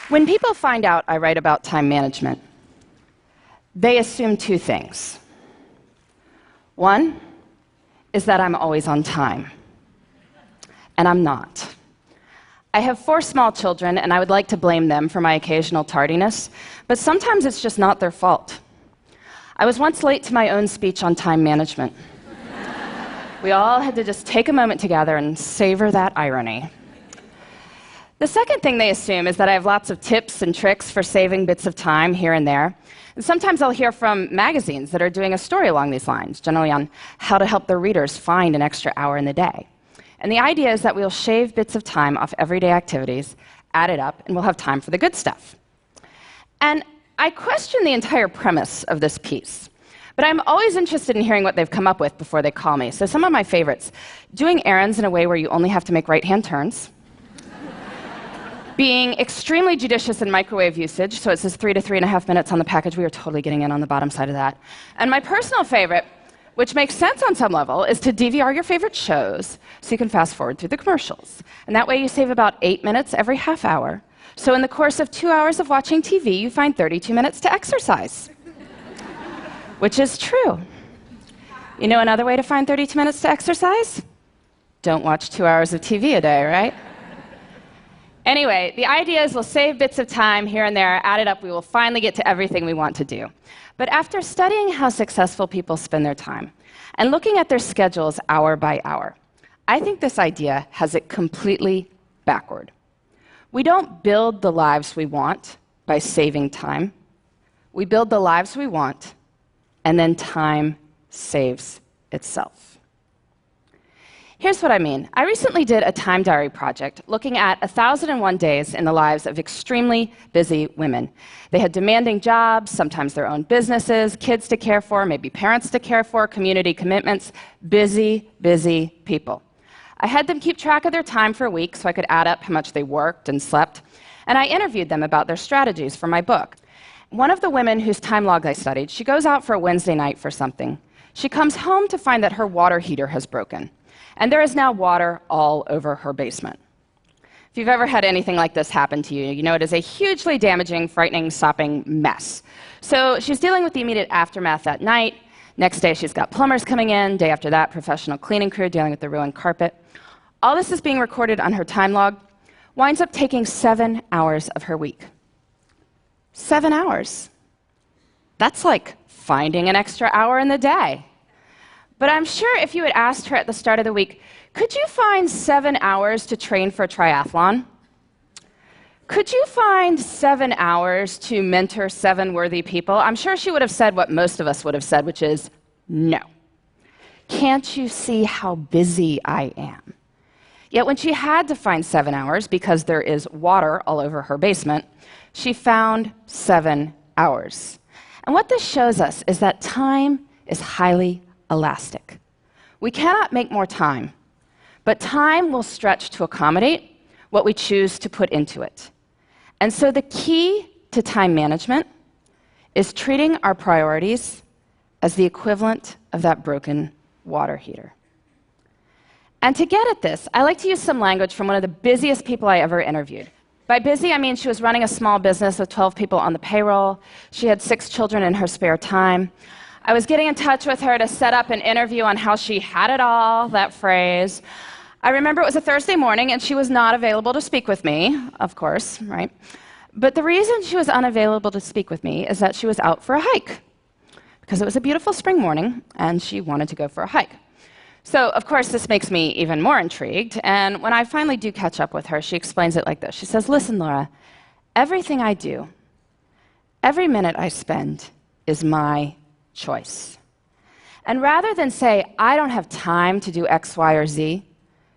When people find out I write about time management, they assume two things. One is that I'm always on time, and I'm not. I have 4 small children, and I would like to blame them for my occasional tardiness, but sometimes it's just not their fault. I was once late to my own speech on time management. We all had to just take a moment together and savor that irony. The second thing they assume is that I have lots of tips and tricks for saving bits of time here and there. And sometimes I'll hear from magazines that are doing a story along these lines, generally on how to help their readers find an extra hour in the day. And the idea is that we'll shave bits of time off everyday activities, add it up, and we'll have time for the good stuff. And I question the entire premise of this piece. But I'm always interested in hearing what they've come up with before they call me. So some of my favorites: doing errands in a way where you only have to make right-hand turns, being extremely judicious in microwave usage, so it says 3 to 3.5 minutes on the package. We are totally getting in on the bottom side of that. And my personal favorite, which makes sense on some level, is to DVR your favorite shows so you can fast forward through the commercials. And that way you save about 8 minutes every half hour. So in the course of 2 hours of watching TV, you find 32 minutes to exercise. Which is true. You know another way to find 32 minutes to exercise? Don't watch 2 hours of TV a day, right? Anyway, the idea is we'll save bits of time here and there, add it up, we will finally get to everything we want to do. But after studying how successful people spend their time and looking at their schedules hour by hour, I think this idea has it completely backward. We don't build the lives we want by saving time. We build the lives we want, and then time saves itself. Here's what I mean. I recently did a time diary project looking at 1,001 days in the lives of extremely busy women. They had demanding jobs, sometimes their own businesses, kids to care for, maybe parents to care for, community commitments. Busy, busy people. I had them keep track of their time for a week so I could add up how much they worked and slept, and I interviewed them about their strategies for my book. One of the women whose time log I studied, she goes out for a Wednesday night for something. She comes home to find that her water heater has broken, and there is now water all over her basement. If you've ever had anything like this happen to you, you know it is a hugely damaging, frightening, sopping mess. So she's dealing with the immediate aftermath that night. Next day, she's got plumbers coming in. Day after that, professional cleaning crew dealing with the ruined carpet. All this is being recorded on her time log. Winds up taking 7 hours of her week. 7 hours. That's like finding an extra hour in the day. But I'm sure if you had asked her at the start of the week, could you find 7 hours to train for a triathlon? Could you find 7 hours to mentor 7 worthy people? I'm sure she would have said what most of us would have said, which is no. Can't you see how busy I am? Yet when she had to find 7 hours because there is water all over her basement, she found 7 hours. And what this shows us is that time is highly elastic. We cannot make more time, but time will stretch to accommodate what we choose to put into it. And so the key to time management is treating our priorities as the equivalent of that broken water heater. And to get at this, I like to use some language from one of the busiest people I ever interviewed. By busy, I mean she was running a small business with 12 people on the payroll. She had 6 children in her spare time. I was getting in touch with her to set up an interview on how she had it all, that phrase. I remember it was a Thursday morning, and she was not available to speak with me, of course, right? But the reason she was unavailable to speak with me is that she was out for a hike, because it was a beautiful spring morning, and she wanted to go for a hike. So, of course, this makes me even more intrigued, and when I finally do catch up with her, she explains it like this. She says, "Listen, Laura, everything I do, every minute I spend is my choice." And rather than say, "I don't have time to do X, Y, or Z,"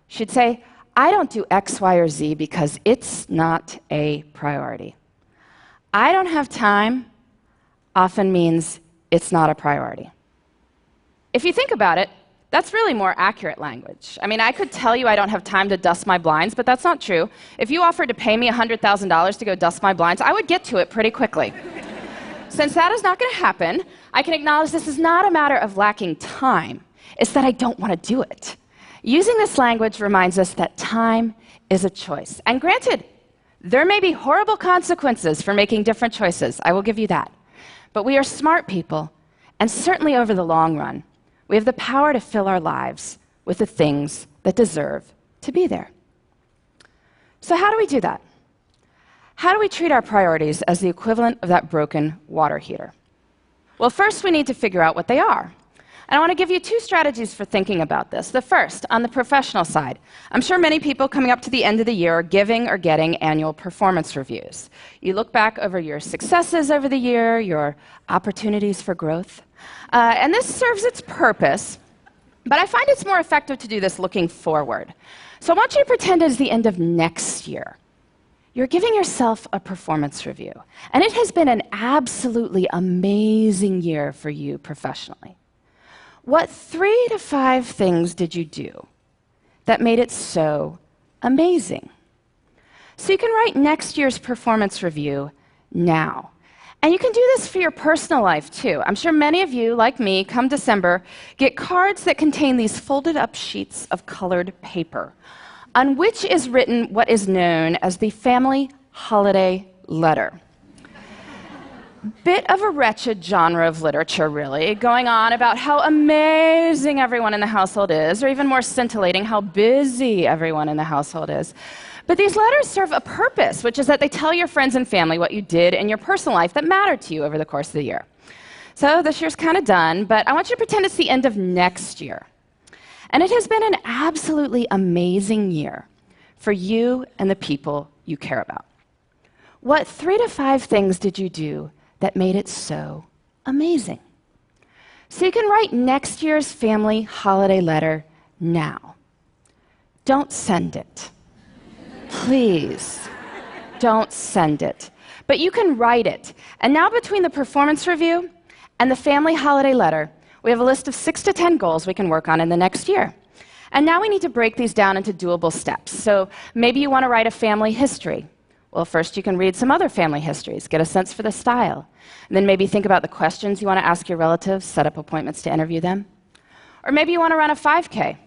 she'd say, "I don't do X, Y, or Z because it's not a priority." I don't have time often means it's not a priority. If you think about it, that's really more accurate language. I mean, I could tell you I don't have time to dust my blinds, but that's not true. If you offered to pay me $100,000 to go dust my blinds, I would get to it pretty quickly. Since that is not going to happen, I can acknowledge this is not a matter of lacking time. It's that I don't want to do it. Using this language reminds us that time is a choice. And granted, There may be horrible consequences for making different choices, I will give you that. But we are smart people, and certainly over the long run, we have the power to fill our lives with the things that deserve to be there. So how do we do that? How do we treat our priorities as the equivalent of that broken water heater? Well, first we need to figure out what they are. And I want to give you two strategies for thinking about this. The first, on the professional side. I'm sure many people coming up to the end of the year are giving or getting annual performance reviews. You look back over your successes over the year, your opportunities for growth. And this serves its purpose, but I find it's more effective to do this looking forward. So I want you to pretend it's the end of next year. You're giving yourself a performance review, and it has been an absolutely amazing year for you professionally. What 3 to 5 things did you do that made it so amazing? So you can write next year's performance review now. And you can do this for your personal life, too. I'm sure many of you, like me, come December, get cards that contain these folded up sheets of colored paper, on which is written what is known as the family holiday letter. Bit of a wretched genre of literature, really, going on about how amazing everyone in the household is, or even more scintillating, how busy everyone in the household is. But these letters serve a purpose, which is that they tell your friends and family what you did in your personal life that mattered to you over the course of the year. So this year's kind of done, but I want you to pretend it's the end of next year. And it has been an absolutely amazing year for you and the people you care about. What 3 to 5 things did you do that made it so amazing? So you can write next year's family holiday letter now. Don't send it. Please, don't send it. But you can write it. And now between the performance review and the family holiday letter, we have a list of 6 to 10 goals we can work on in the next year. And now we need to break these down into doable steps. So maybe you want to write a family history. Well, first you can read some other family histories, get a sense for the style. And then maybe think about the questions you want to ask your relatives, set up appointments to interview them. Or maybe you want to run a 5K.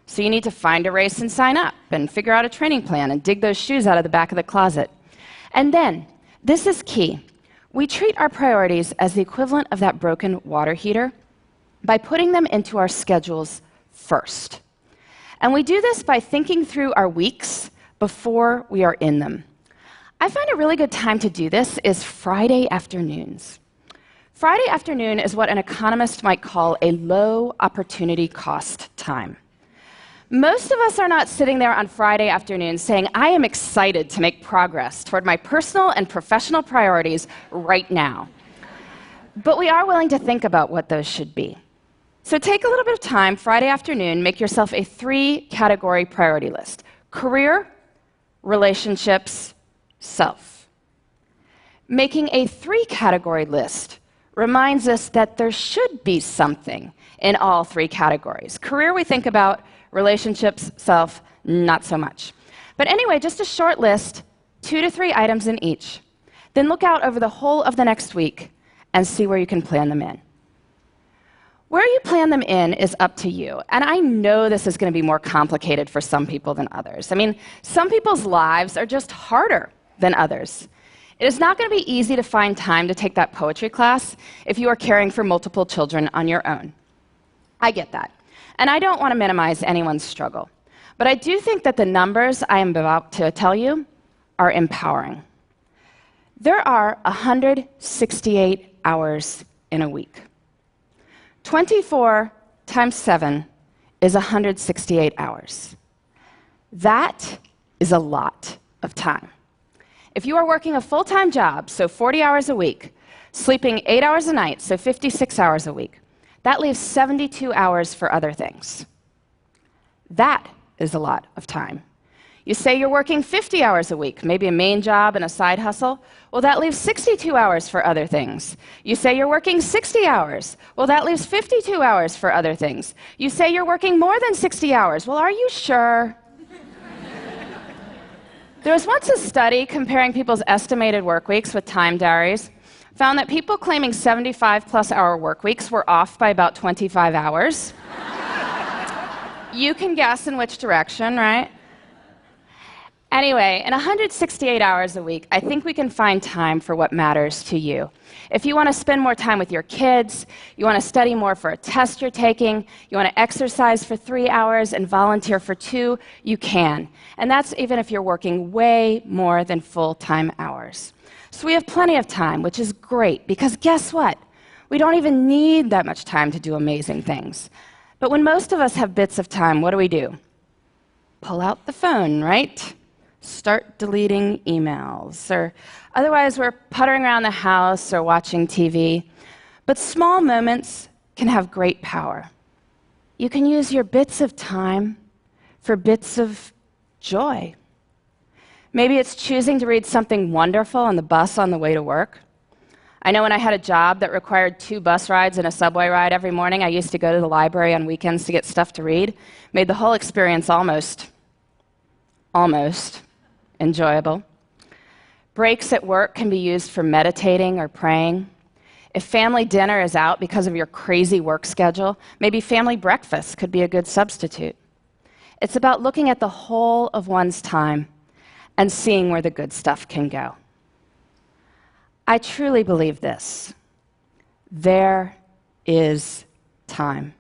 So you need to find a race and sign up, and figure out a training plan, and dig those shoes out of the back of the closet. And then, this is key, we treat our priorities as the equivalent of that broken water heater by putting them into our schedules first. And we do this by thinking through our weeks before we are in them. I find a really good time to do this is Friday afternoons. Friday afternoon is what an economist might call a low opportunity cost time. Most of us are not sitting there on Friday afternoon saying, I am excited to make progress toward my personal and professional priorities right now. But we are willing to think about what those should be. So take a little bit of time Friday afternoon, make yourself a 3-category priority list: career, relationships, self. Making a 3-category list reminds us that there should be something in all 3 categories. Career we think about, relationships, self, not so much. But anyway, just a short list, 2 to 3 items in each. Then look out over the whole of the next week and see where you can plan them in. Where you plan them in is up to you. And I know this is going to be more complicated for some people than others. I mean, some people's lives are just harder than others. It is not going to be easy to find time to take that poetry class if you are caring for multiple children on your own. I get that. And I don't want to minimize anyone's struggle. But I do think that the numbers I am about to tell you are empowering. There are 168 hours in a week. 24 times 7 is 168 hours. That is a lot of time. If you are working a full-time job, so 40 hours a week, sleeping 8 hours a night, so 56 hours a week, that leaves 72 hours for other things. That is a lot of time. You say you're working 50 hours a week, maybe a main job and a side hustle. Well, that leaves 62 hours for other things. You say you're working 60 hours. Well, that leaves 52 hours for other things. You say you're working more than 60 hours. Well, are you sure? There was once a study comparing people's estimated work weeks with time diaries, found that people claiming 75-plus-hour work weeks were off by about 25 hours. You can guess in which direction, right? Anyway, in 168 hours a week, I think we can find time for what matters to you. If you want to spend more time with your kids, you want to study more for a test you're taking, you want to exercise for 3 hours and volunteer for 2, you can. And that's even if you're working way more than full-time hours. So we have plenty of time, which is great, because guess what? We don't even need that much time to do amazing things. But when most of us have bits of time, what do? Pull out the phone, right? Start deleting emails, or otherwise we're puttering around the house or watching TV. But small moments can have great power. You can use your bits of time for bits of joy. Maybe it's choosing to read something wonderful on the bus on the way to work. I know when I had a job that required 2 bus rides and a subway ride every morning, I used to go to the library on weekends to get stuff to read. Made the whole experience almost enjoyable. Breaks at work can be used for meditating or praying. If family dinner is out because of your crazy work schedule, maybe family breakfast could be a good substitute. It's about looking at the whole of one's time and seeing where the good stuff can go. I truly believe this. There is time.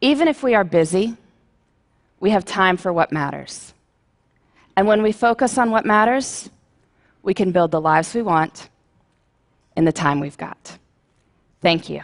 Even if we are busy, we have time for what matters. And when we focus on what matters, we can build the lives we want in the time we've got. Thank you.